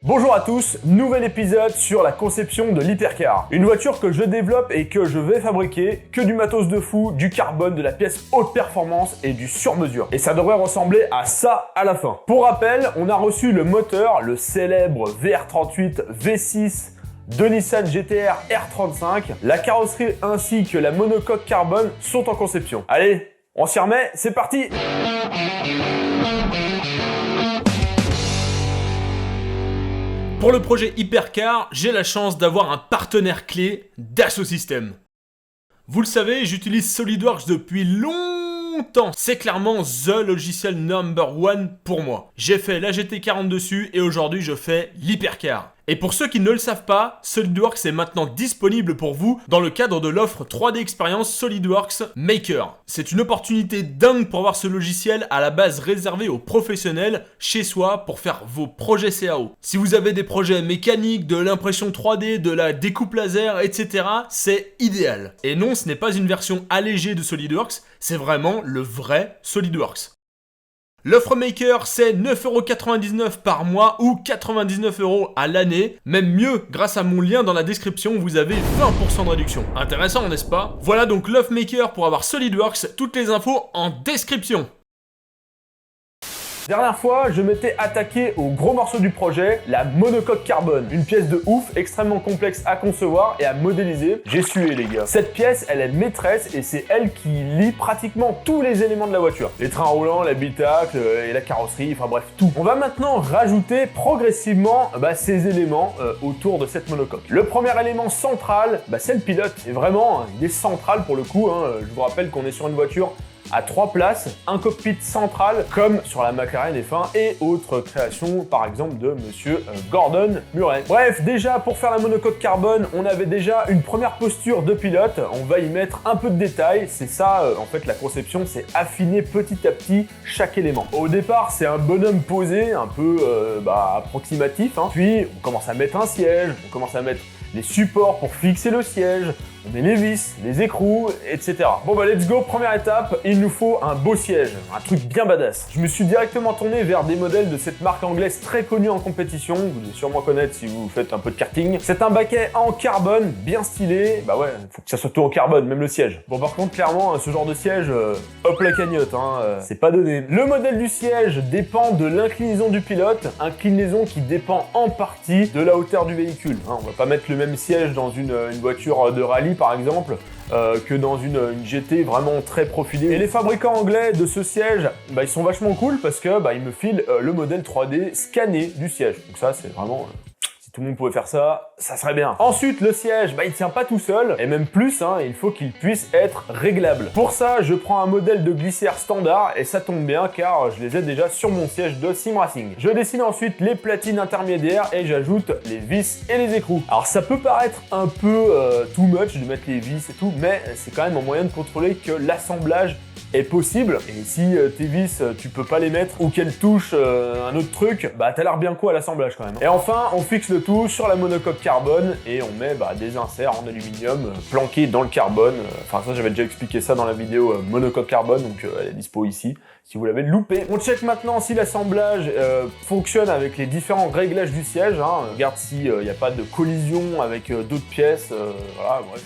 Bonjour à tous, nouvel épisode sur la conception de l'hypercar. Une voiture que je développe et que je vais fabriquer, que du matos de fou, du carbone, de la pièce haute performance et du sur-mesure. Et ça devrait ressembler à ça à la fin. Pour rappel, on a reçu le moteur, le célèbre VR38 V6 de Nissan GT-R R35. La carrosserie ainsi que la monocoque carbone sont en conception. Allez, on s'y remet, c'est parti! Pour le projet Hypercar, j'ai la chance d'avoir un partenaire clé, Dassault Systèmes. Vous le savez, j'utilise SolidWorks depuis longtemps. C'est clairement THE logiciel number one pour moi. J'ai fait la GT40 dessus et aujourd'hui je fais l'Hypercar. Et pour ceux qui ne le savent pas, SolidWorks est maintenant disponible pour vous dans le cadre de l'offre 3D Experience SolidWorks Maker. C'est une opportunité dingue pour voir ce logiciel à la base réservé aux professionnels chez soi pour faire vos projets CAO. Si vous avez des projets mécaniques, de l'impression 3D, de la découpe laser, etc., c'est idéal. Et non, ce n'est pas une version allégée de SolidWorks, c'est vraiment le vrai SolidWorks. L'offre Maker, c'est 9,99€ par mois ou 99€ à l'année. Même mieux, grâce à mon lien dans la description, vous avez 20% de réduction. Intéressant, n'est-ce pas? Voilà donc l'offre Maker pour avoir SolidWorks. Toutes les infos en description. Dernière fois, je m'étais attaqué au gros morceau du projet, la monocoque carbone. Une pièce de ouf, extrêmement complexe à concevoir et à modéliser. J'ai sué les gars. Cette pièce, elle est maîtresse et c'est elle qui lie pratiquement tous les éléments de la voiture. Les trains roulants, l'habitacle et la carrosserie, enfin bref, tout. On va maintenant rajouter progressivement ces éléments autour de cette monocoque. Le premier élément central, c'est le pilote. Et vraiment, il est central pour le coup. Je vous rappelle qu'on est sur une voiture à 3 places, un cockpit central comme sur la McLaren F1 et autres créations par exemple de monsieur Gordon Murray. Bref, déjà pour faire la monocoque carbone, on avait déjà une première posture de pilote, on va y mettre un peu de détails, c'est ça en fait la conception, c'est affiner petit à petit chaque élément. Au départ c'est un bonhomme posé, un peu approximatif, puis on commence à mettre un siège, on commence à mettre les supports pour fixer le siège, on met les vis, les écrous, etc. Bon let's go, première étape, il nous faut un beau siège, un truc bien badass. Je me suis directement tourné vers des modèles de cette marque anglaise très connue en compétition, vous devez sûrement connaître si vous faites un peu de karting. C'est un baquet en carbone, bien stylé, faut que ça soit tout en carbone, même le siège. Bon par contre clairement, ce genre de siège, hop la cagnotte, c'est pas donné. Le modèle du siège dépend de l'inclinaison du pilote, inclinaison qui dépend en partie de la hauteur du véhicule. On va pas mettre le même siège dans une voiture de rallye par exemple, que dans une GT vraiment très profilée. Et les fabricants anglais de ce siège, ils sont vachement cool parce que ils me filent le modèle 3D scanné du siège. Donc ça c'est vraiment... Si tout le monde pouvait faire ça, ça serait bien. Ensuite, le siège, il tient pas tout seul, et même plus, il faut qu'il puisse être réglable. Pour ça, je prends un modèle de glissière standard, et ça tombe bien car je les ai déjà sur mon siège de Sim Racing. Je dessine ensuite les platines intermédiaires et j'ajoute les vis et les écrous. Alors ça peut paraître un peu too much de mettre les vis et tout, mais c'est quand même un moyen de contrôler que l'assemblage est possible. Et si tes vis, tu peux pas les mettre ou qu'elles touchent un autre truc, t'as l'air bien quoi à l'assemblage quand même. Et enfin, on fixe le tout sur la monocoque carbone et on met des inserts en aluminium planqués dans le carbone. Enfin ça, j'avais déjà expliqué ça dans la vidéo monocoque carbone, donc elle est dispo ici si vous l'avez loupé. On check maintenant si l'assemblage fonctionne avec les différents réglages du siège. Regarde s'il n'y a pas de collision avec d'autres pièces. Voilà, bref.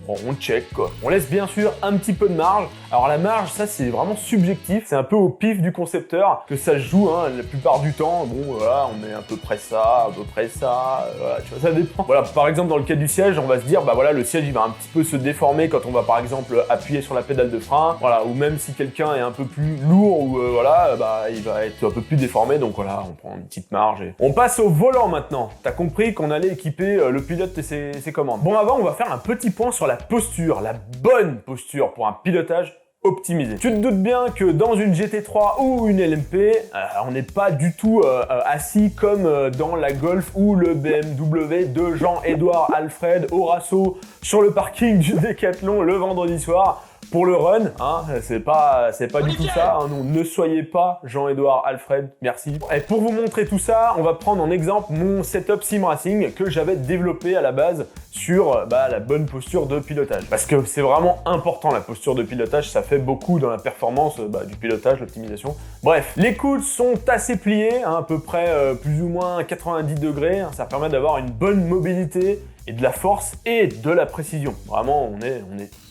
Bon, on check quoi. On laisse bien sûr un petit peu de marge. Alors la marge, ça c'est vraiment subjectif, c'est un peu au pif du concepteur que ça se joue la plupart du temps. Bon voilà, on met à peu près ça, voilà, tu vois, ça dépend. Voilà, par exemple dans le cas du siège, on va se dire le siège il va un petit peu se déformer quand on va par exemple appuyer sur la pédale de frein, voilà, ou même si quelqu'un est un peu plus lourd ou il va être un peu plus déformé, donc voilà, on prend une petite marge et... On passe au volant maintenant. T'as compris qu'on allait équiper le pilote et ses commandes. Bon, avant on va faire un petit point sur la posture, la bonne posture pour un pilotage optimisé. Tu te doutes bien que dans une GT3 ou une LMP, on n'est pas du tout assis comme dans la Golf ou le BMW de Jean-Édouard Alfred Horasso sur le parking du Décathlon le vendredi soir. pour le run, hein, c'est pas du tout ça, hein, donc ne soyez pas Jean-Édouard Alfred, merci. Et pour vous montrer tout ça, on va prendre en exemple mon setup SimRacing que j'avais développé à la base sur la bonne posture de pilotage. Parce que c'est vraiment important la posture de pilotage, ça fait beaucoup dans la performance du pilotage, l'optimisation. Bref, les coudes sont assez pliés, hein, à peu près plus ou moins 90 degrés, hein, ça permet d'avoir une bonne mobilité et de la force et de la précision. Vraiment, on est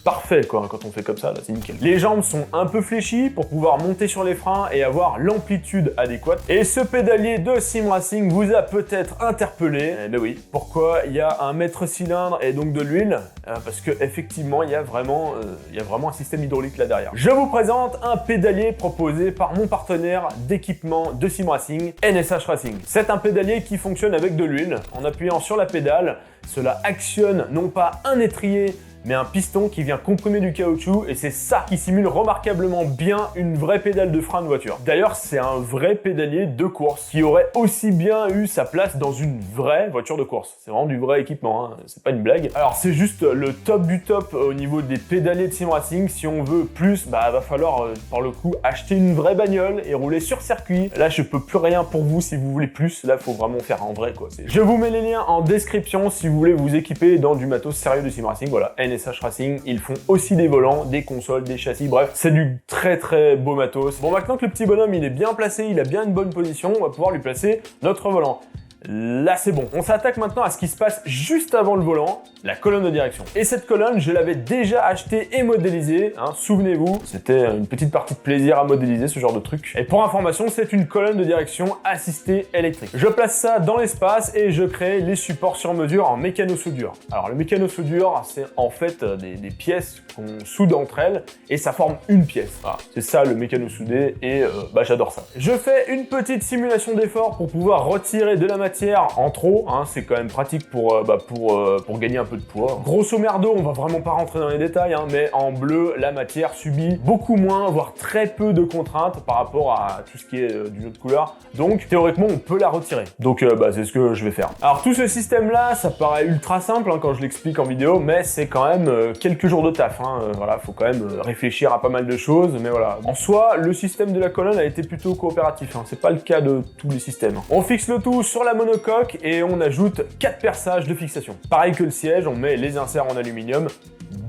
parfait quoi, quand on fait comme ça, là, c'est nickel. Les jambes sont un peu fléchies pour pouvoir monter sur les freins et avoir l'amplitude adéquate. Et ce pédalier de SimRacing vous a peut-être interpellé. Eh ben oui, pourquoi il y a un mètre cylindre et donc de l'huile? Parce que effectivement, il y a vraiment un système hydraulique là derrière. Je vous présente un pédalier proposé par mon partenaire d'équipement de SimRacing, NSH Racing. C'est un pédalier qui fonctionne avec de l'huile. En appuyant sur la pédale, cela actionne non pas un étrier, mais un piston qui vient comprimer du caoutchouc et c'est ça qui simule remarquablement bien une vraie pédale de frein de voiture. D'ailleurs, c'est un vrai pédalier de course qui aurait aussi bien eu sa place dans une vraie voiture de course. C'est vraiment du vrai équipement, hein. C'est pas une blague. Alors c'est juste le top du top au niveau des pédaliers de SimRacing. Si on veut plus, va falloir par le coup acheter une vraie bagnole et rouler sur circuit. Là, je peux plus rien pour vous si vous voulez plus. Là, faut vraiment faire en vrai quoi. Je vous mets les liens en description si vous voulez vous équiper dans du matos sérieux de SimRacing. Voilà, NSH Racing, ils font aussi des volants, des consoles, des châssis, bref, c'est du très très beau matos. Bon, maintenant que le petit bonhomme il est bien placé, il a bien une bonne position, on va pouvoir lui placer notre volant. Là c'est bon. On s'attaque maintenant à ce qui se passe juste avant le volant, la colonne de direction. Et cette colonne, je l'avais déjà achetée et modélisée, hein, souvenez-vous, c'était une petite partie de plaisir à modéliser ce genre de truc. Et pour information, c'est une colonne de direction assistée électrique. Je place ça dans l'espace et je crée les supports sur mesure en mécano-soudure. Alors le mécano-soudure, c'est en fait des pièces qu'on soude entre elles et ça forme une pièce. Voilà. C'est ça le mécano-soudé et j'adore ça. Je fais une petite simulation d'effort pour pouvoir retirer de la matière en trop, hein, c'est quand même pratique pour gagner un peu de poids. Grosso merdo, on va vraiment pas rentrer dans les détails, hein, mais en bleu, la matière subit beaucoup moins, voire très peu de contraintes par rapport à tout ce qui est d'une autre couleur. Donc théoriquement, on peut la retirer. Donc c'est ce que je vais faire. Alors tout ce système-là, ça paraît ultra simple hein, quand je l'explique en vidéo, mais c'est quand même quelques jours de taf. Hein, voilà, faut quand même réfléchir à pas mal de choses, mais voilà. En soi, le système de la colonne a été plutôt coopératif. Hein, c'est pas le cas de tous les systèmes. On fixe le tout sur la monocoque et on ajoute 4 perçages de fixation. Pareil que le siège, on met les inserts en aluminium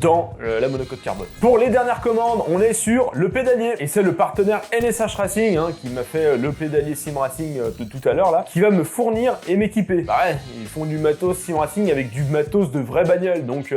dans la monocoque carbone. Pour les dernières commandes, on est sur le pédalier et c'est le partenaire NSH Racing hein, qui m'a fait le pédalier SimRacing de tout à l'heure là, qui va me fournir et m'équiper. Bah ouais, ils font du matos SimRacing avec du matos de vraie bagnole, donc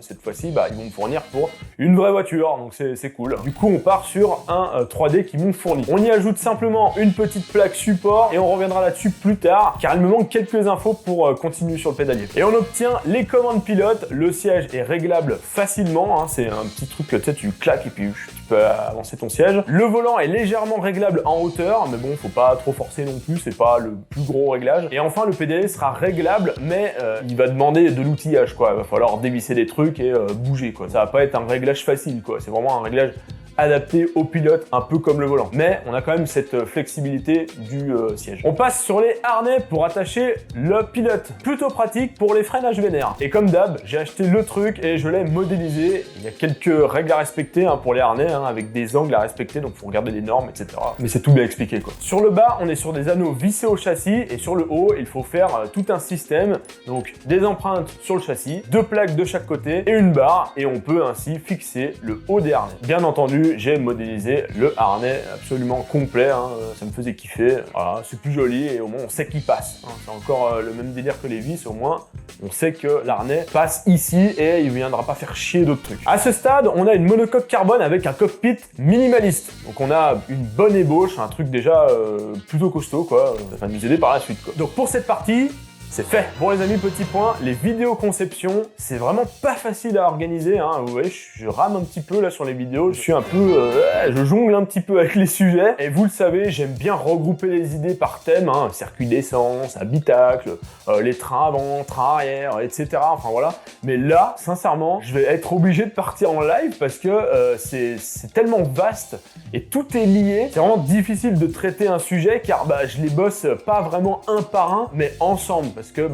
cette fois-ci ils vont me fournir pour une vraie voiture, donc c'est cool. Du coup on part sur un 3D qu'ils m'ont fourni. On y ajoute simplement une petite plaque support et on reviendra là-dessus plus tard car il me manque quelques infos pour continuer sur le pédalier. Et on obtient les commandes pilotes, le siège est réglable facilement, hein, c'est un petit truc que tu claques et puis tu peux avancer ton siège. Le volant est légèrement réglable en hauteur, mais bon, faut pas trop forcer non plus, c'est pas le plus gros réglage. Et enfin, le pédalier sera réglable, mais il va demander de l'outillage, quoi. Il va falloir dévisser des trucs et bouger, quoi. Ça va pas être un réglage facile, quoi. C'est vraiment un réglage adapté au pilote, un peu comme le volant. Mais on a quand même cette flexibilité du siège. On passe sur les harnais pour attacher le pilote. Plutôt pratique pour les freinages vénères. Et comme d'hab, j'ai acheté le truc et je l'ai modélisé. Il y a quelques règles à respecter hein, pour les harnais, hein, avec des angles à respecter, donc faut regarder les normes, etc. Mais c'est tout bien expliqué, quoi. Sur le bas, on est sur des anneaux vissés au châssis et sur le haut, il faut faire tout un système. Donc des empreintes sur le châssis, 2 plaques de chaque côté et une barre et on peut ainsi fixer le haut des harnais. Bien entendu, j'ai modélisé le harnais absolument complet, hein, ça me faisait kiffer. Voilà, c'est plus joli et au moins on sait qu'il passe. Hein. C'est encore le même délire que les vis, au moins on sait que l'harnais passe ici et il viendra pas faire chier d'autres trucs. À ce stade, on a une monocoque carbone avec un cockpit minimaliste. Donc on a une bonne ébauche, un truc déjà plutôt costaud, quoi. Ça va nous aider par la suite, quoi. Donc pour cette partie, c'est fait. Bon les amis, petit point, les vidéos conception, c'est vraiment pas facile à organiser, hein. Vous voyez, je rame un petit peu là sur les vidéos, je suis un peu, je jongle un petit peu avec les sujets, et vous le savez, j'aime bien regrouper les idées par thème, hein, circuit d'essence, habitacle, les trains avant, trains arrière, etc. Enfin voilà. Mais là, sincèrement, je vais être obligé de partir en live parce que c'est tellement vaste et tout est lié. C'est vraiment difficile de traiter un sujet car je les bosse pas vraiment un par un, mais ensemble. parce que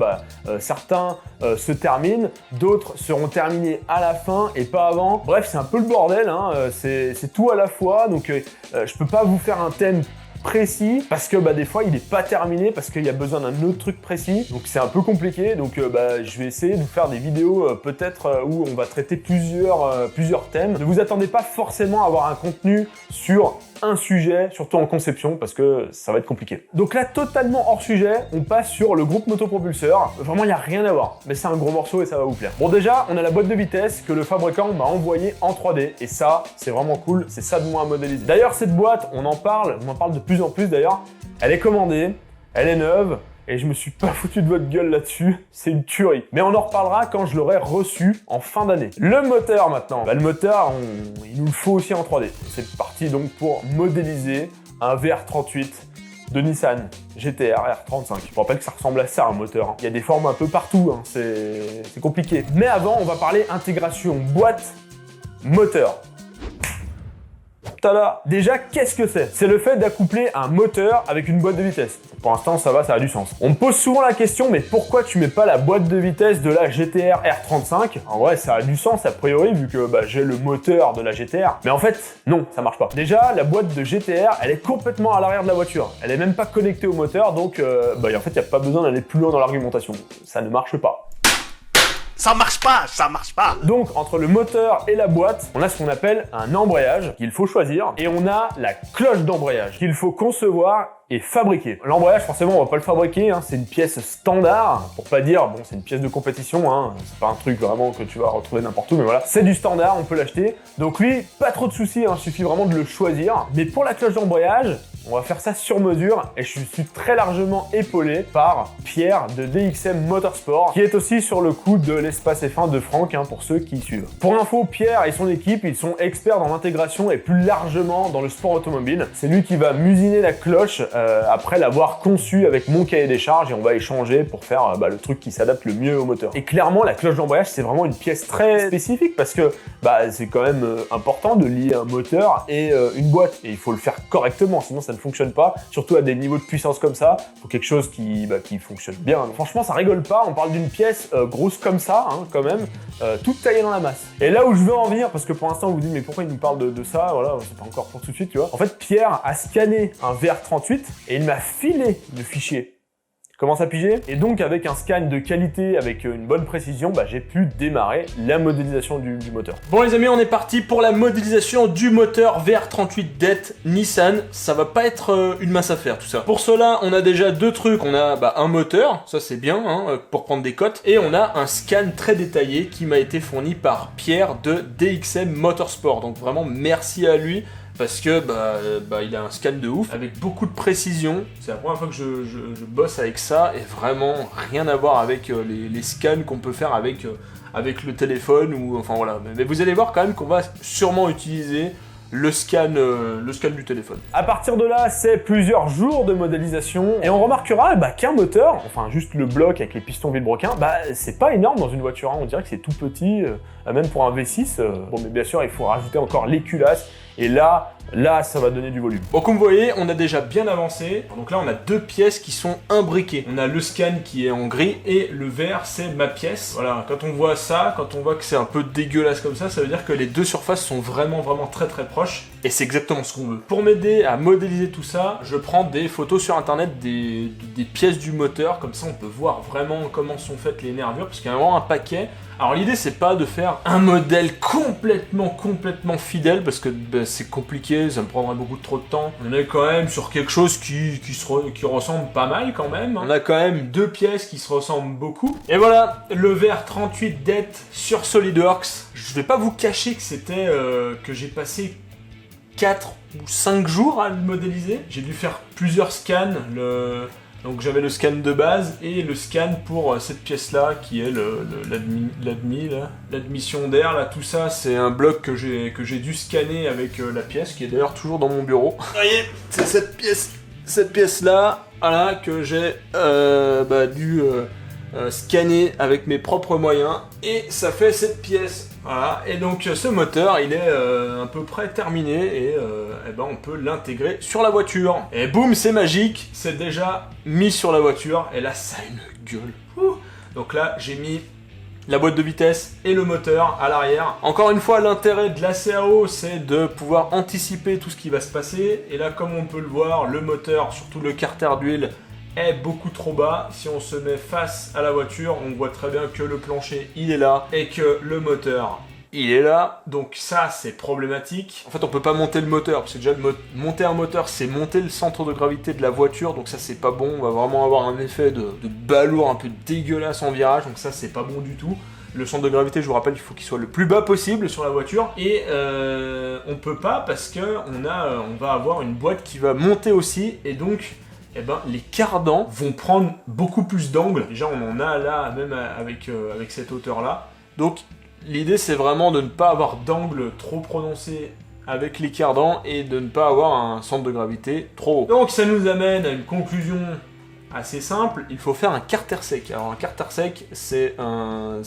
certains se terminent, d'autres seront terminés à la fin et pas avant. Bref, c'est un peu le bordel, hein, c'est tout à la fois, donc je peux pas vous faire un thème précis parce que des fois il est pas terminé parce qu'il y a besoin d'un autre truc précis, donc c'est un peu compliqué. Donc je vais essayer de vous faire des vidéos peut-être où on va traiter plusieurs thèmes. Ne vous attendez pas forcément à avoir un contenu sur un sujet, surtout en conception, parce que ça va être compliqué. Donc là, totalement hors sujet, on passe sur le groupe motopropulseur. Vraiment, il n'y a rien à voir, mais c'est un gros morceau et ça va vous plaire. Bon, déjà, on a la boîte de vitesse que le fabricant m'a envoyée en 3D, et ça, c'est vraiment cool, c'est ça de moi à modéliser. D'ailleurs, cette boîte, on en parle de plus en plus d'ailleurs, elle est commandée, elle est neuve, et je me suis pas foutu de votre gueule là-dessus, c'est une tuerie. Mais on en reparlera quand je l'aurai reçu en fin d'année. Le moteur maintenant. Le moteur, il nous le faut aussi en 3D. C'est parti donc pour modéliser un VR38 de Nissan GT-R R35. Je vous rappelle que ça ressemble à ça un moteur, hein. Il y a des formes un peu partout, hein. C'est compliqué. Mais avant, on va parler intégration boîte moteur. Tada! Déjà, qu'est-ce que c'est? C'est le fait d'accoupler un moteur avec une boîte de vitesse. Pour l'instant, ça va, ça a du sens. On me pose souvent la question, mais pourquoi tu mets pas la boîte de vitesse de la GT-R R35? En vrai, ça a du sens a priori, vu que j'ai le moteur de la GT-R. Mais en fait, non, ça marche pas. Déjà, la boîte de GT-R, elle est complètement à l'arrière de la voiture. Elle est même pas connectée au moteur, donc en fait, il n'y a pas besoin d'aller plus loin dans l'argumentation. Ça ne marche pas. Ça marche pas, ça marche pas. Donc, entre le moteur et la boîte, on a ce qu'on appelle un embrayage qu'il faut choisir, et on a la cloche d'embrayage qu'il faut concevoir et fabriquer. L'embrayage, forcément, on va pas le fabriquer, hein, c'est une pièce standard, pour pas dire, bon, c'est une pièce de compétition, hein, c'est pas un truc vraiment que tu vas retrouver n'importe où, mais voilà, c'est du standard, on peut l'acheter. Donc lui, pas trop de soucis, hein, suffit vraiment de le choisir. Mais pour la cloche d'embrayage, on va faire ça sur mesure, et je suis très largement épaulé par Pierre de DXM Motorsport, qui est aussi sur le coup de l'espace F1 de Franck, hein, pour ceux qui suivent. Pour info, Pierre et son équipe, ils sont experts dans l'intégration et plus largement dans le sport automobile. C'est lui qui va musiner la cloche après l'avoir conçue avec mon cahier des charges, et on va échanger pour faire le truc qui s'adapte le mieux au moteur. Et clairement, la cloche d'embrayage, c'est vraiment une pièce très spécifique parce que c'est quand même important de lier un moteur et une boîte, et il faut le faire correctement, sinon ça ne fonctionne pas, surtout à des niveaux de puissance comme ça. Il faut quelque chose qui fonctionne bien. Donc, franchement, ça rigole pas, on parle d'une pièce grosse comme ça, hein, quand même, toute taillée dans la masse. Et là où je veux en venir, parce que pour l'instant vous dites mais pourquoi il nous parle de ça, voilà, c'est pas encore pour tout de suite, tu vois. En fait, Pierre a scanné un VR38 et il m'a filé le fichier. Commence à piger. Et donc avec un scan de qualité, avec une bonne précision, j'ai pu démarrer la modélisation du moteur. Bon les amis, on est parti pour la modélisation du moteur VR38 DET Nissan. Ça va pas être une mince affaire tout ça. Pour cela, on a déjà deux trucs. On a un moteur, ça c'est bien, hein, pour prendre des cotes. Et on a un scan très détaillé qui m'a été fourni par Pierre de DXM Motorsport. Donc vraiment merci à lui. Parce que il a un scan de ouf, avec beaucoup de précision. C'est la première fois que je bosse avec ça, et vraiment rien à voir avec les scans qu'on peut faire avec le téléphone, ou enfin voilà. Mais vous allez voir quand même qu'on va sûrement utiliser le scan du téléphone. À partir de là, c'est plusieurs jours de modélisation, et on remarquera qu'un moteur, enfin juste le bloc avec les pistons vilebrequin, c'est pas énorme dans une voiture, hein. On dirait que c'est tout petit, même pour un V6. Bon, mais bien sûr, il faut rajouter encore les culasses, et là, ça va donner du volume. Bon, comme vous voyez, on a déjà bien avancé. Donc là, on a deux pièces qui sont imbriquées. On a le scan qui est en gris, et le vert, c'est ma pièce. Voilà, quand on voit ça, quand on voit que c'est un peu dégueulasse comme ça veut dire que les deux surfaces sont vraiment très proches. Et c'est exactement ce qu'on veut. Pour m'aider à modéliser tout ça, je prends des photos sur internet des pièces du moteur. Comme ça, on peut voir vraiment comment sont faites les nervures, parce qu'il y a vraiment un paquet. Alors l'idée, c'est pas de faire un modèle complètement fidèle, parce que c'est compliqué, ça me prendrait beaucoup trop de temps. On est quand même sur quelque chose qui ressemble pas mal quand même. On a quand même deux pièces qui se ressemblent beaucoup. Et voilà, le VR38 DET sur SolidWorks. Je vais pas vous cacher que c'était que j'ai passé 4 ou 5 jours à le modéliser. J'ai dû faire plusieurs scans. Donc j'avais le scan de base et le scan pour cette pièce-là qui est l'admission d'air. Là, tout ça, c'est un bloc que j'ai dû scanner avec la pièce, qui est d'ailleurs toujours dans mon bureau. Vous voyez, c'est cette pièce-là, voilà, que j'ai dû scanné avec mes propres moyens et ça fait cette pièce. Voilà, et donc ce moteur il est à peu près terminé et ben, on peut l'intégrer sur la voiture. Et boum, c'est magique, c'est déjà mis sur la voiture et là ça a une gueule. Ouh. Donc là j'ai mis la boîte de vitesse et le moteur à l'arrière. Encore une fois, l'intérêt de la CAO, c'est de pouvoir anticiper tout ce qui va se passer. Et là, comme on peut le voir, le moteur, surtout le carter d'huile, est beaucoup trop bas. Si on se met face à la voiture, on voit très bien que le plancher, il est là, et que le moteur, il est là. Donc ça, c'est problématique. En fait, on peut pas monter le moteur, parce que déjà, monter un moteur, c'est monter le centre de gravité de la voiture. Donc ça, c'est pas bon. On va vraiment avoir un effet de balourd un peu dégueulasse en virage. Donc ça, c'est pas bon du tout. Le centre de gravité, je vous rappelle, il faut qu'il soit le plus bas possible sur la voiture. Et on peut pas parce que on va avoir une boîte qui va monter aussi. Et donc, eh ben, les cardans vont prendre beaucoup plus d'angle. Déjà, on en a là, même avec cette hauteur-là. Donc, l'idée, c'est vraiment de ne pas avoir d'angle trop prononcé avec les cardans et de ne pas avoir un centre de gravité trop haut. Donc, ça nous amène à une conclusion assez simple. Il faut faire un carter sec. Alors, un carter sec, c'est un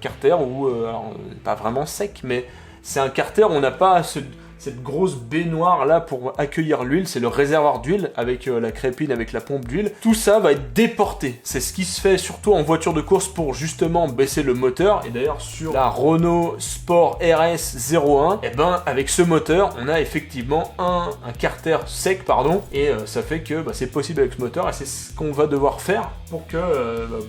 carter où, alors, pas vraiment sec, mais c'est un carter où on n'a pas cette grosse baignoire là pour accueillir l'huile, c'est le réservoir d'huile avec la crépine, avec la pompe d'huile. Tout ça va être déporté. C'est ce qui se fait surtout en voiture de course pour justement baisser le moteur. Et d'ailleurs sur la Renault Sport RS 01, et ben avec ce moteur, on a effectivement un carter sec, pardon, et ça fait que c'est possible avec ce moteur et c'est ce qu'on va devoir faire pour que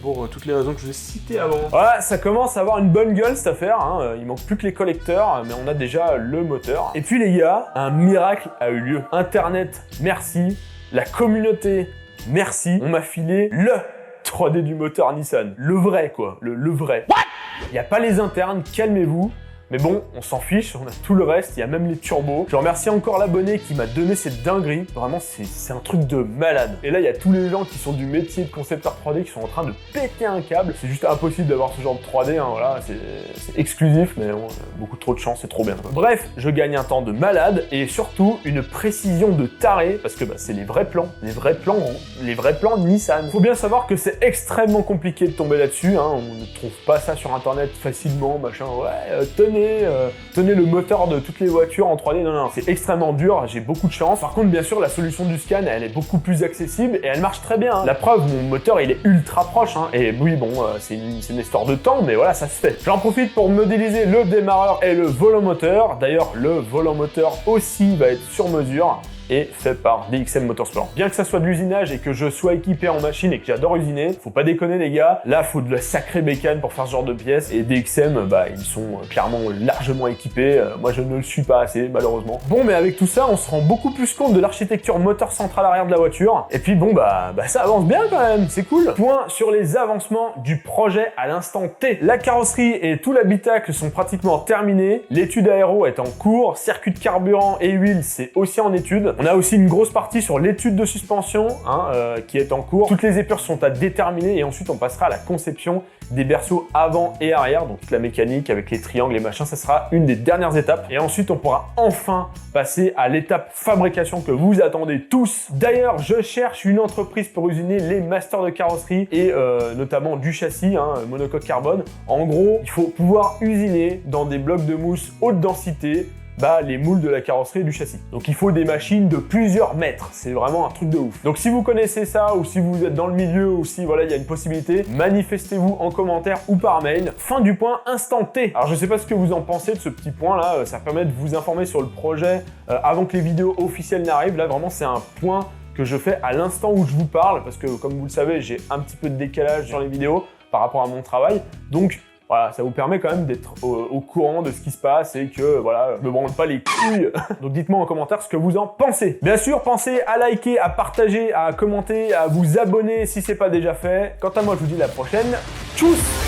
pour toutes les raisons que je vous ai citées avant. Voilà, ça commence à avoir une bonne gueule cette affaire, hein. Il manque plus que les collecteurs, mais on a déjà le moteur. Et puis les gars, un miracle a eu lieu. Internet, merci. La communauté, merci. On m'a filé le 3D du moteur Nissan. Le vrai, quoi. Le vrai. What? Il n'y a pas les internes, calmez-vous. Mais bon, on s'en fiche, on a tout le reste, il y a même les turbos. Je remercie encore l'abonné qui m'a donné cette dinguerie. Vraiment, c'est un truc de malade. Et là, il y a tous les gens qui sont du métier de concepteur 3D qui sont en train de péter un câble. C'est juste impossible d'avoir ce genre de 3D, hein, voilà, c'est exclusif, mais bon, beaucoup trop de chance, c'est trop bien. Bref, je gagne un temps de malade et surtout une précision de taré, parce que c'est les vrais plans de Nissan. Faut bien savoir que c'est extrêmement compliqué de tomber là-dessus, hein. On ne trouve pas ça sur internet facilement, machin, ouais, tenez le moteur de toutes les voitures en 3D, non, c'est extrêmement dur, j'ai beaucoup de chance. Par contre, bien sûr, la solution du scan, elle est beaucoup plus accessible et elle marche très bien, hein. La preuve, mon moteur, il est ultra proche, hein. Et oui, bon, c'est une histoire de temps, mais voilà, ça se fait. J'en profite pour modéliser le démarreur et le volant moteur. D'ailleurs, le volant moteur aussi va être sur mesure et fait par DXM Motorsport. Bien que ça soit de l'usinage et que je sois équipé en machine et que j'adore usiner, faut pas déconner les gars, là faut de la sacrée bécane pour faire ce genre de pièces et DXM, ils sont clairement largement équipés, moi je ne le suis pas assez malheureusement. Bon, mais avec tout ça, on se rend beaucoup plus compte de l'architecture moteur central arrière de la voiture et puis bon ça avance bien quand même, c'est cool. Point sur les avancements du projet à l'instant T. La carrosserie et tout l'habitacle sont pratiquement terminés, l'étude aéro est en cours, circuit de carburant et huile c'est aussi en étude. On a aussi une grosse partie sur l'étude de suspension qui est en cours. Toutes les épures sont à déterminer et ensuite on passera à la conception des berceaux avant et arrière, donc toute la mécanique avec les triangles et machins, ça sera une des dernières étapes. Et ensuite on pourra enfin passer à l'étape fabrication que vous attendez tous. D'ailleurs, je cherche une entreprise pour usiner les masters de carrosserie et notamment du châssis, monocoque carbone. En gros, il faut pouvoir usiner dans des blocs de mousse haute densité les moules de la carrosserie et du châssis. Donc il faut des machines de plusieurs mètres, c'est vraiment un truc de ouf. Donc si vous connaissez ça, ou si vous êtes dans le milieu, ou si voilà, il y a une possibilité, manifestez-vous en commentaire ou par mail. Fin du point instant T. Alors je sais pas ce que vous en pensez de ce petit point là, ça permet de vous informer sur le projet avant que les vidéos officielles n'arrivent. Là vraiment c'est un point que je fais à l'instant où je vous parle, parce que comme vous le savez, j'ai un petit peu de décalage sur les vidéos par rapport à mon travail. Donc voilà, ça vous permet quand même d'être au courant de ce qui se passe et que, voilà, je me branle pas les couilles. Donc dites-moi en commentaire ce que vous en pensez. Bien sûr, pensez à liker, à partager, à commenter, à vous abonner si c'est pas déjà fait. Quant à moi, je vous dis à la prochaine. Tchuss!